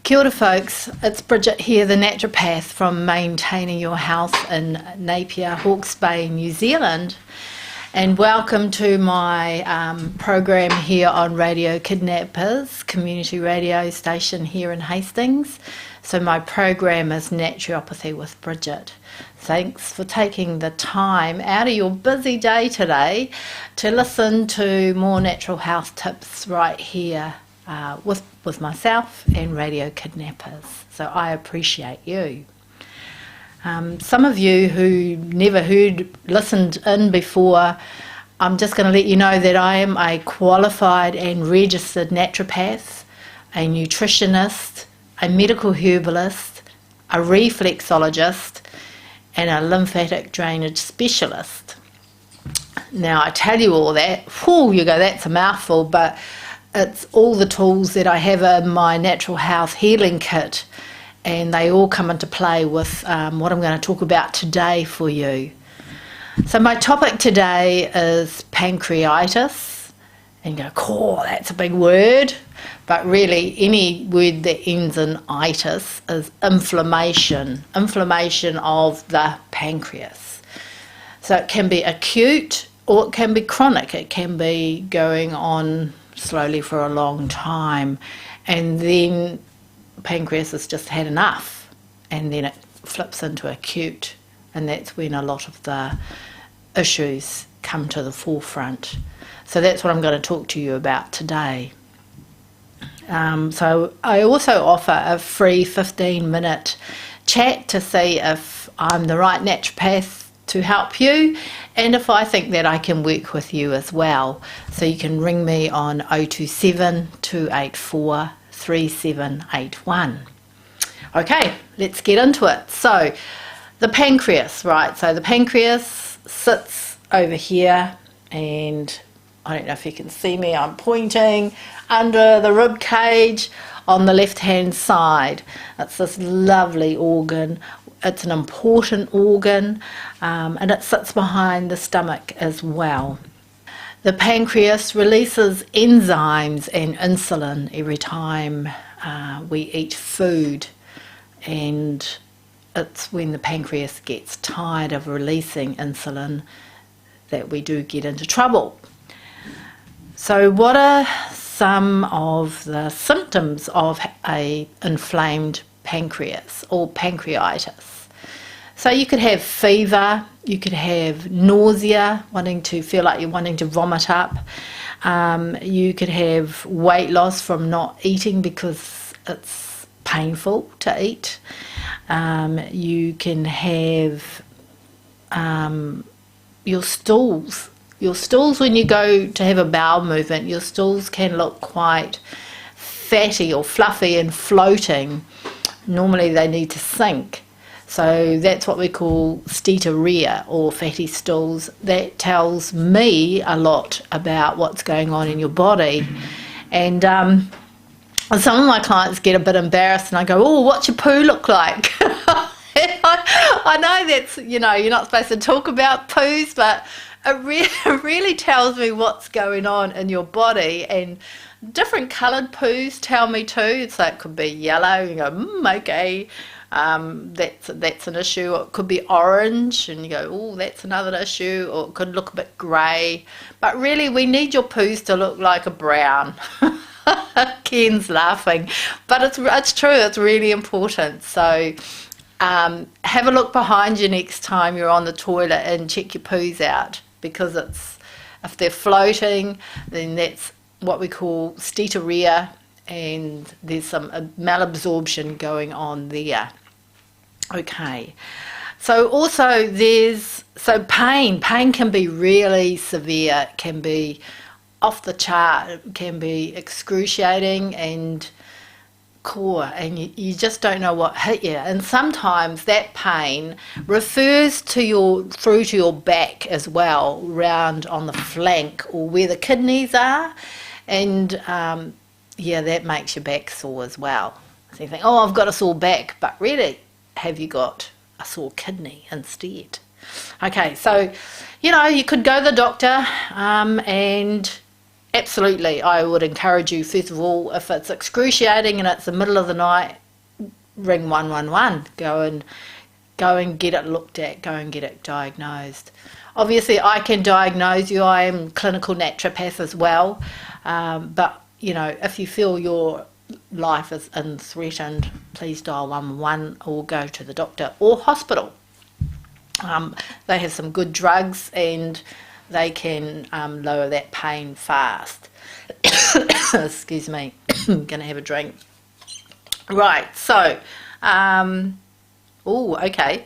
Kia ora folks, it's Bridgitt here, the naturopath from Maintaining Your Health in Napier, Hawke's Bay, New Zealand. And welcome to my program here on Radio Kidnappers, community radio station here in Hastings. So my program is Naturopathy with Bridgitt. Thanks for taking the time out of your busy day today to listen to more natural health tips right here with myself and Radio Kidnappers. So I appreciate you. Some of you who never listened in before, I'm just going to let you know that I am a qualified and registered naturopath, a nutritionist, a medical herbalist, a reflexologist, and a lymphatic drainage specialist. Now, I tell you all that, you go, that's a mouthful, but it's all the tools that I have in my natural health healing kit, and they all come into play with what I'm going to talk about today for you. So my topic today is pancreatitis, and you go, cool, that's a big word, but really any word that ends in itis is inflammation of the pancreas. So it can be acute or it can be chronic. It can be going on slowly for a long time, and then pancreas has just had enough, and then it flips into acute, and that's when a lot of the issues come to the forefront. So that's what I'm going to talk to you about today. So I also offer a free 15-minute chat to see if I'm the right naturopath to help you, and if I think that I can work with you as well. So you can ring me on 027 284 3781. Okay, let's get into it. So the pancreas, right? So the pancreas sits over here, and I don't know if you can see me, I'm pointing under the rib cage on the left hand side. It's this lovely organ. It's an important organ, and it sits behind the stomach as well. The pancreas releases enzymes and insulin every time we eat food, and it's when the pancreas gets tired of releasing insulin that we do get into trouble. So what are some of the symptoms of a inflamed pancreas or pancreatitis? So you could have fever, you could have nausea, feel like you're wanting to vomit up. You could have weight loss from not eating because it's painful to eat. You can have your stools. Your stools, when you go to have a bowel movement, your stools can look quite fatty or fluffy and floating. Normally they need to sink. So that's what we call steatorrhea, or fatty stools. That tells me a lot about what's going on in your body. And some of my clients get a bit embarrassed, and I go, oh, what's your poo look like? I know that's, you're not supposed to talk about poos, but it really tells me what's going on in your body. And different coloured poos tell me too. So it could be yellow, you go, okay, that's an issue. Or it could be orange, and you go, oh, that's another issue. Or it could look a bit grey. But really, we need your poos to look like a brown. Ken's laughing, but it's true. It's really important. So have a look behind you next time you're on the toilet and check your poos out, because if they're floating, then that's what we call steatorrhea, and there's some malabsorption going on there. Okay, so also pain can be really severe. It can be off the chart. It can be excruciating and core, and you just don't know what hit you. And sometimes that pain refers through to your back as well, round on the flank or where the kidneys are, and that makes your back sore as well. So you think, oh, I've got a sore back, but really, have you got a sore kidney instead? Okay, so you could go to the doctor and absolutely, I would encourage you, first of all, if it's excruciating and it's the middle of the night, ring 111. Go and get it looked at. Go and get it diagnosed. Obviously, I can diagnose you. I am clinical naturopath as well. But, you know, if you feel your life is threatened, please dial 111 or go to the doctor or hospital. They have some good drugs and they can lower that pain fast. Excuse me. I'm going to have a drink. Right, so, okay.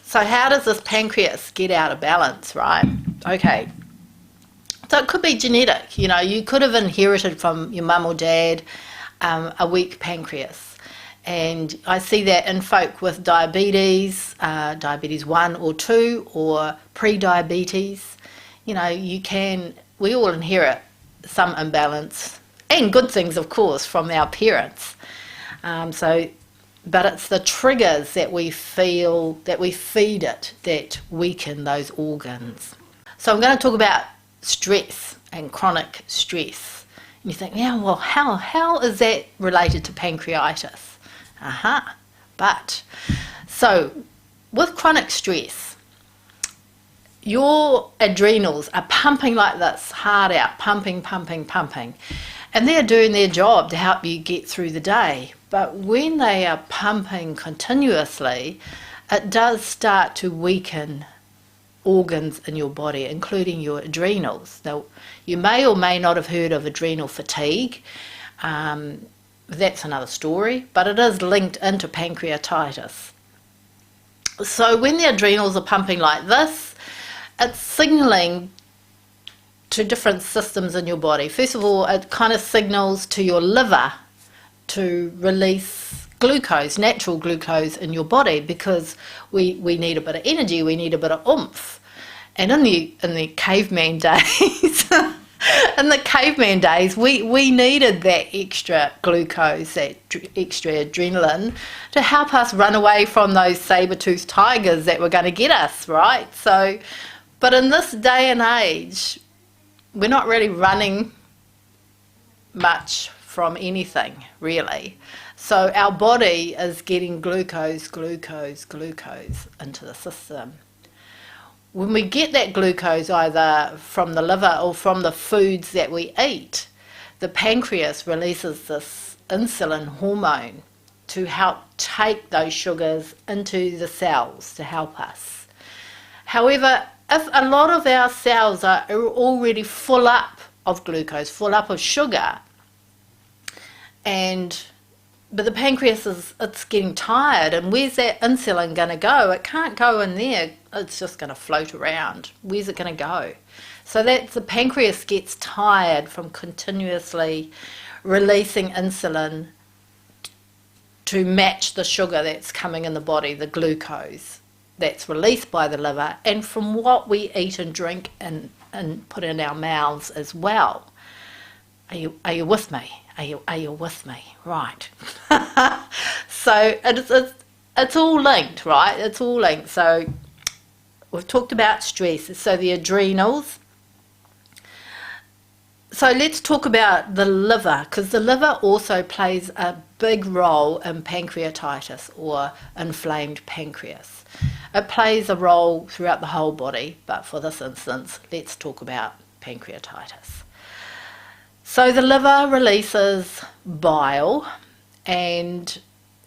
So how does this pancreas get out of balance, right? Okay. So it could be genetic. You know, you could have inherited from your mum or dad a weak pancreas. And I see that in folk with diabetes, diabetes 1 or 2, or pre-diabetes. You know, we all inherit some imbalance, and good things, of course, from our parents. But it's the triggers that we feel, that we feed it, that weaken those organs. So I'm going to talk about stress and chronic stress. And you think, yeah, well, how is that related to pancreatitis? But, so, with chronic stress, your adrenals are pumping like this, hard out, pumping. And they're doing their job to help you get through the day. But when they are pumping continuously, it does start to weaken organs in your body, including your adrenals. Now, you may or may not have heard of adrenal fatigue. That's another story, but it is linked into pancreatitis. So when the adrenals are pumping like this, it's signalling to different systems in your body. First of all, it kind of signals to your liver to release glucose, natural glucose in your body, because we need a bit of energy, we need a bit of oomph. And in the caveman days, we needed that extra glucose, that extra adrenaline to help us run away from those saber-toothed tigers that were going to get us, right? So, but in this day and age, we're not really running much from anything, really. So our body is getting glucose into the system. When we get that glucose either from the liver or from the foods that we eat, the pancreas releases this insulin hormone to help take those sugars into the cells to help us. However, if a lot of our cells are already full up of glucose, full up of sugar, but the pancreas it's getting tired, and where's that insulin going to go? It can't go in there. It's just going to float around. Where's it going to go? So that the pancreas gets tired from continuously releasing insulin to match the sugar that's coming in the body, the glucose that's released by the liver, and from what we eat and drink and put in our mouths as well. Are you with me? Are you with me? Right. So it's all linked, right? It's all linked. So we've talked about stress. So the adrenals. So let's talk about the liver, because the liver also plays a big role in pancreatitis, or inflamed pancreas. It plays a role throughout the whole body, but for this instance, let's talk about pancreatitis. So the liver releases bile, and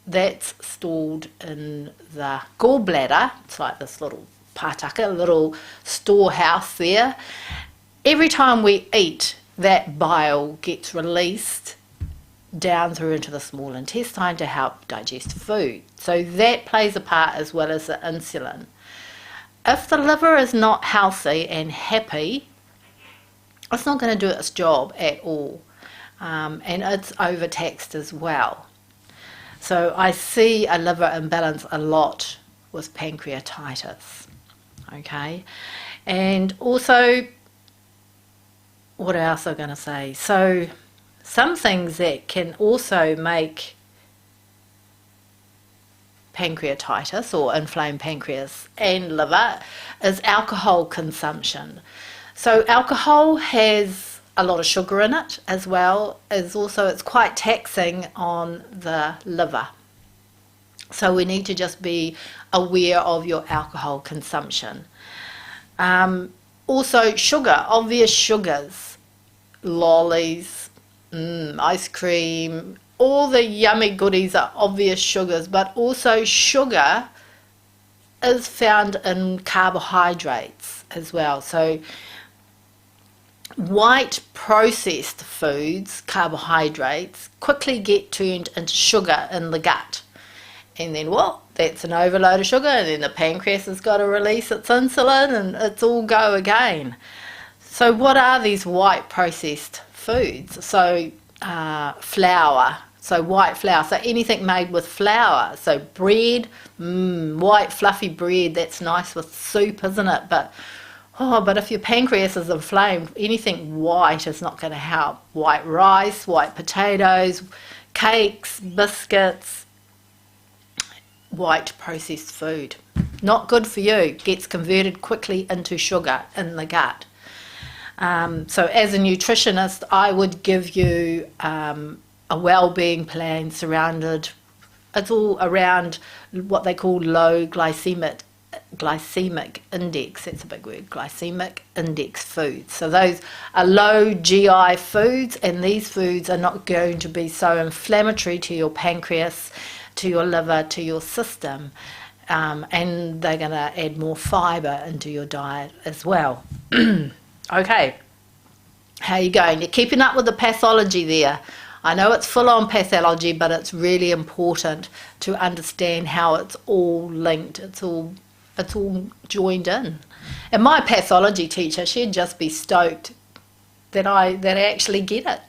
that's stored in the gallbladder. It's like this little pātaka, little storehouse there. Every time we eat, that bile gets released down through into the small intestine to help digest food. So that plays a part, as well as the insulin. If the liver is not healthy and happy, it's not going to do its job at all, and it's overtaxed as well. So I see a liver imbalance a lot with pancreatitis, okay? And also, what else am I going to say? So some things that can also make pancreatitis or inflamed pancreas and liver is alcohol consumption. So alcohol has a lot of sugar in it, as well as also it's quite taxing on the liver. So we need to just be aware of your alcohol consumption. Also sugar, obvious sugars, lollies, ice cream, all the yummy goodies are obvious sugars, but also sugar is found in carbohydrates as well. So white processed foods, carbohydrates, quickly get turned into sugar in the gut. And then, well, that's an overload of sugar, and then the pancreas has got to release its insulin, and it's all go again. So what are these white processed foods? So flour, so white flour, so anything made with flour. So bread, white fluffy bread, that's nice with soup, isn't it? But if your pancreas is inflamed, anything white is not going to help. White rice, white potatoes, cakes, biscuits, white processed food. Not good for you. Gets converted quickly into sugar in the gut. So as a nutritionist, I would give you a well-being plan surrounded, it's all around what they call low glycemic index, that's a big word, glycemic index foods. So those are low GI foods, and these foods are not going to be so inflammatory to your pancreas, to your liver, to your system, and they're going to add more fibre into your diet as well. Okay, how are you going? You're keeping up with the pathology there. I know it's full-on pathology, but it's really important to understand how it's all linked. It's all joined in. And my pathology teacher, she'd just be stoked that I actually get it.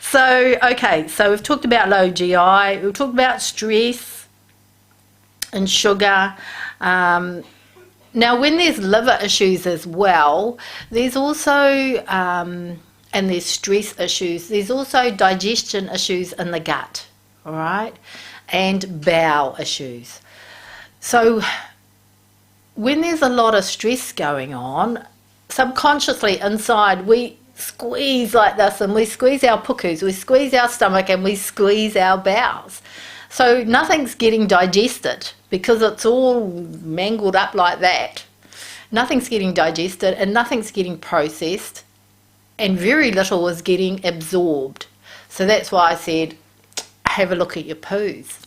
So we've talked about low GI, we've talked about stress and sugar. Now when there's liver issues as well, there's also, and there's stress issues, there's also digestion issues in the gut, all right, and bowel issues. So when there's a lot of stress going on, subconsciously inside we squeeze like this, and we squeeze our pukus, we squeeze our stomach, and we squeeze our bowels. So nothing's getting digested because it's all mangled up like that. Nothing's getting digested and nothing's getting processed, and very little is getting absorbed. So that's why I said have a look at your poos.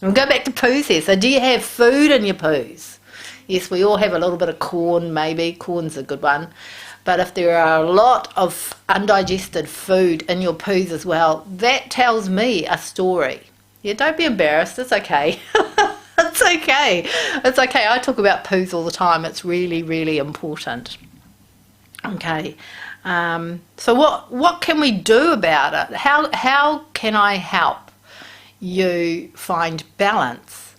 We'll go back to poos here. So do you have food in your poos? Yes, we all have a little bit of corn, maybe. Corn's a good one. But if there are a lot of undigested food in your poos as well, that tells me a story. Yeah, don't be embarrassed. It's okay. It's okay. It's okay. I talk about poos all the time. It's really, really important. Okay. So what can we do about it? How can I help you find balance?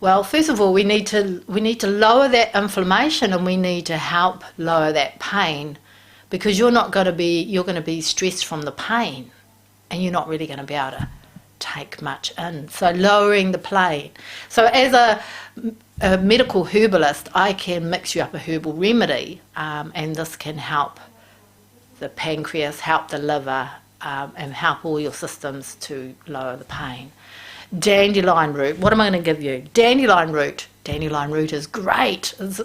Well, first of all, we need to lower that inflammation, and we need to help lower that pain, because you're going to be stressed from the pain, and you're not really going to be able to take much in. So lowering the pain. So as a medical herbalist, I can mix you up a herbal remedy, and this can help the pancreas, help the liver, and help all your systems to lower the pain. Dandelion root. What am I going to give you? Dandelion root. Dandelion root is great. It's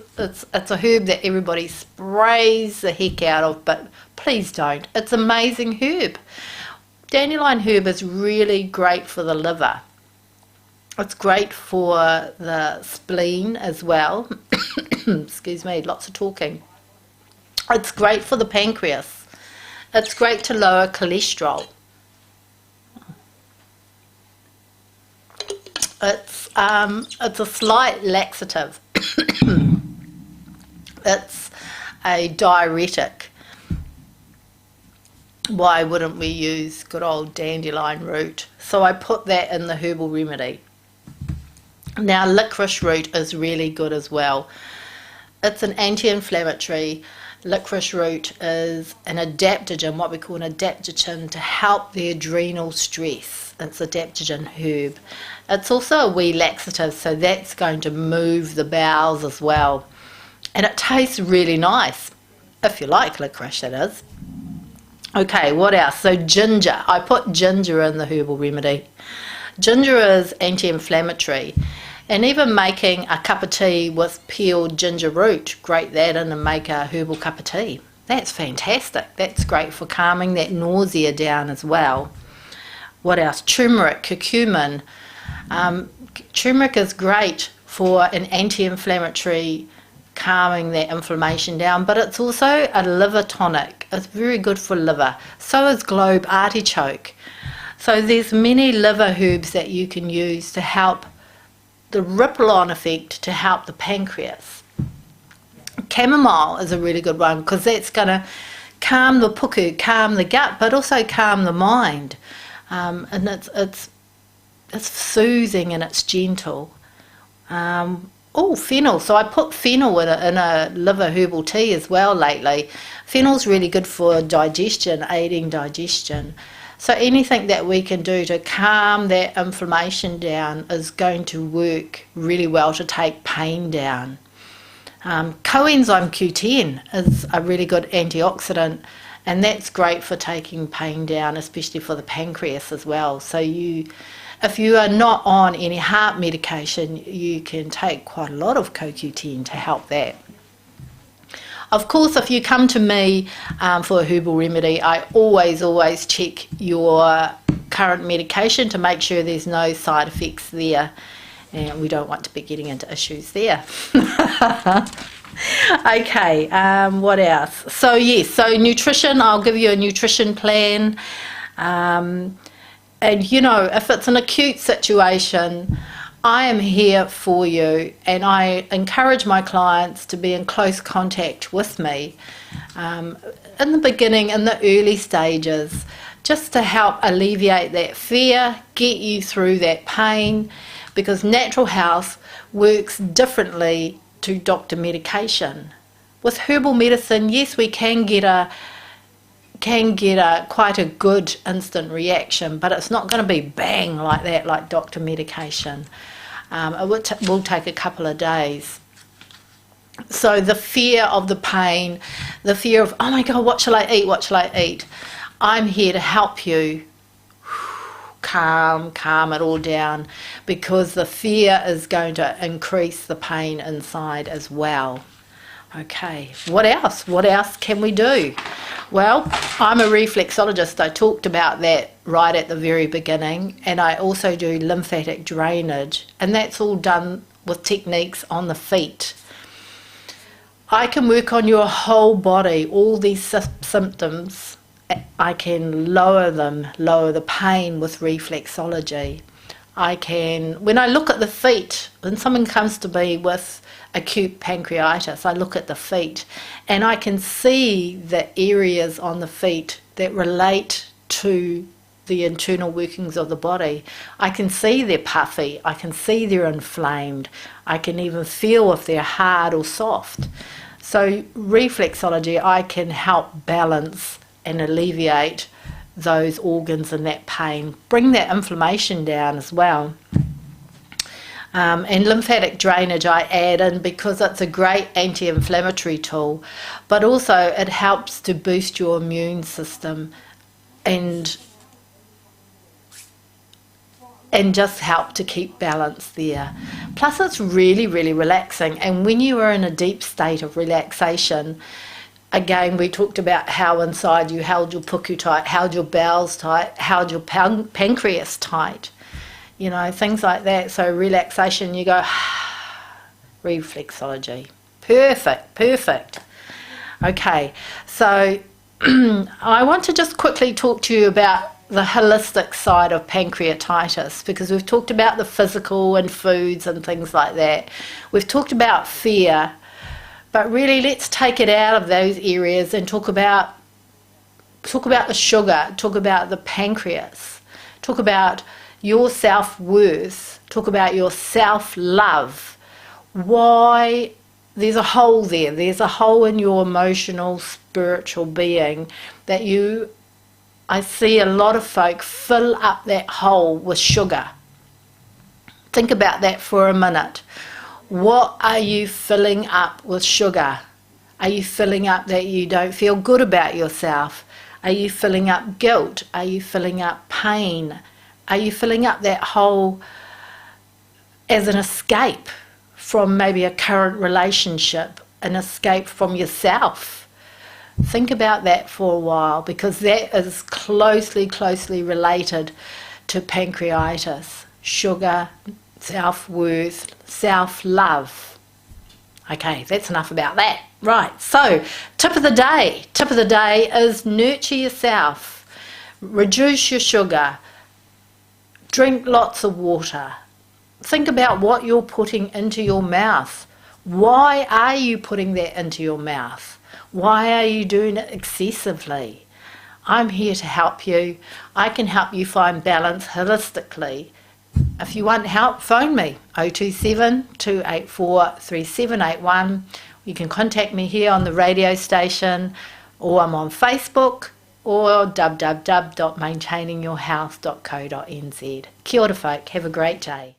a herb that everybody sprays the heck out of, but please don't. It's an amazing herb. Dandelion herb is really great for the liver. It's great for the spleen as well. Excuse me, lots of talking. It's great for the pancreas. It's great to lower cholesterol. It's a slight laxative. It's a diuretic. Why wouldn't we use good old dandelion root? So I put that in the herbal remedy. Now licorice root is really good as well. It's an anti-inflammatory. licorice root is an adaptogen, what we call an adaptogen, to help the adrenal stress. It's an adaptogen herb. It's also a wee laxative, so that's going to move the bowels as well. And it tastes really nice, if you like licorice, that is. Okay, what else? So ginger. I put ginger in the herbal remedy. Ginger is anti-inflammatory. And even making a cup of tea with peeled ginger root, grate that in and make a herbal cup of tea. That's fantastic. That's great for calming that nausea down as well. What else? Turmeric, curcumin. Turmeric is great for an anti-inflammatory, calming that inflammation down, but it's also a liver tonic. It's very good for liver. So is globe artichoke. So there's many liver herbs that you can use to help the ripple-on effect, to help the pancreas. Chamomile is a really good one because that's going to calm the puku, calm the gut, but also calm the mind. And it's soothing and it's gentle. Fennel. So I put fennel in a liver herbal tea as well lately. Fennel's really good for digestion, aiding digestion. So anything that we can do to calm that inflammation down is going to work really well to take pain down. Coenzyme Q10 is a really good antioxidant, and that's great for taking pain down, especially for the pancreas as well. So if you are not on any heart medication, you can take quite a lot of CoQ10 to help that. Of course, if you come to me for a herbal remedy, I always check your current medication to make sure there's no side effects there, and we don't want to be getting into issues there. Okay, what else? So yes, so nutrition, I'll give you a nutrition plan. And you know, if it's an acute situation, I am here for you, and I encourage my clients to be in close contact with me in the beginning, in the early stages, just to help alleviate that fear, get you through that pain, because natural health works differently to doctor medication. With herbal medicine, yes, we can get quite a good instant reaction, but it's not going to be bang like that, like doctor medication. It will take a couple of days. So the fear of the pain, the fear of, oh my God, what shall I eat? What shall I eat? I'm here to help you calm it all down, because the fear is going to increase the pain inside as well. Okay, what else? What else can we do? Well, I'm a reflexologist. I talked about that right at the very beginning, and I also do lymphatic drainage, and that's all done with techniques on the feet. I can work on your whole body, all these symptoms. I can lower the pain with reflexology. When I look at the feet, when someone comes to me with acute pancreatitis, I look at the feet and I can see the areas on the feet that relate to the internal workings of the body. I can see they're puffy, I can see they're inflamed, I can even feel if they're hard or soft. So reflexology, I can help balance and alleviate those organs and that pain, bring that inflammation down as well. And lymphatic drainage I add in because it's a great anti-inflammatory tool, but also it helps to boost your immune system and just help to keep balance there. Plus it's really, really relaxing, and when you are in a deep state of relaxation, again, we talked about how inside you held your puku tight, held your bowels tight, held your pancreas tight, you know, things like that. So relaxation, you go, reflexology. Perfect. Okay, so I want to just quickly talk to you about the holistic side of pancreatitis, because we've talked about the physical and foods and things like that. We've talked about fear, but really let's take it out of those areas and talk about the sugar, talk about the pancreas, talk about your self-worth, talk about your self-love. Why there's a hole there. There's a hole in your emotional, spiritual being that I see a lot of folk fill up that hole with sugar. Think about that for a minute. What are you filling up with sugar? Are you filling up that you don't feel good about yourself? Are you filling up guilt? Are you filling up pain? Are you filling up that hole as an escape from maybe a current relationship, an escape from yourself? Think about that for a while, because that is closely related to pancreatitis, sugar, self-worth, self-love. Okay, that's enough about that. Right, so tip of the day. Tip of the day is nurture yourself. Reduce your sugar. Drink lots of water. Think about what you're putting into your mouth. Why are you putting that into your mouth? Why are you doing it excessively? I'm here to help you. I can help you find balance holistically. If you want help, phone me, 027 284 3781. You can contact me here on the radio station, or I'm on Facebook, or www.maintainingyourhealth.co.nz. Kia ora folk, have a great day.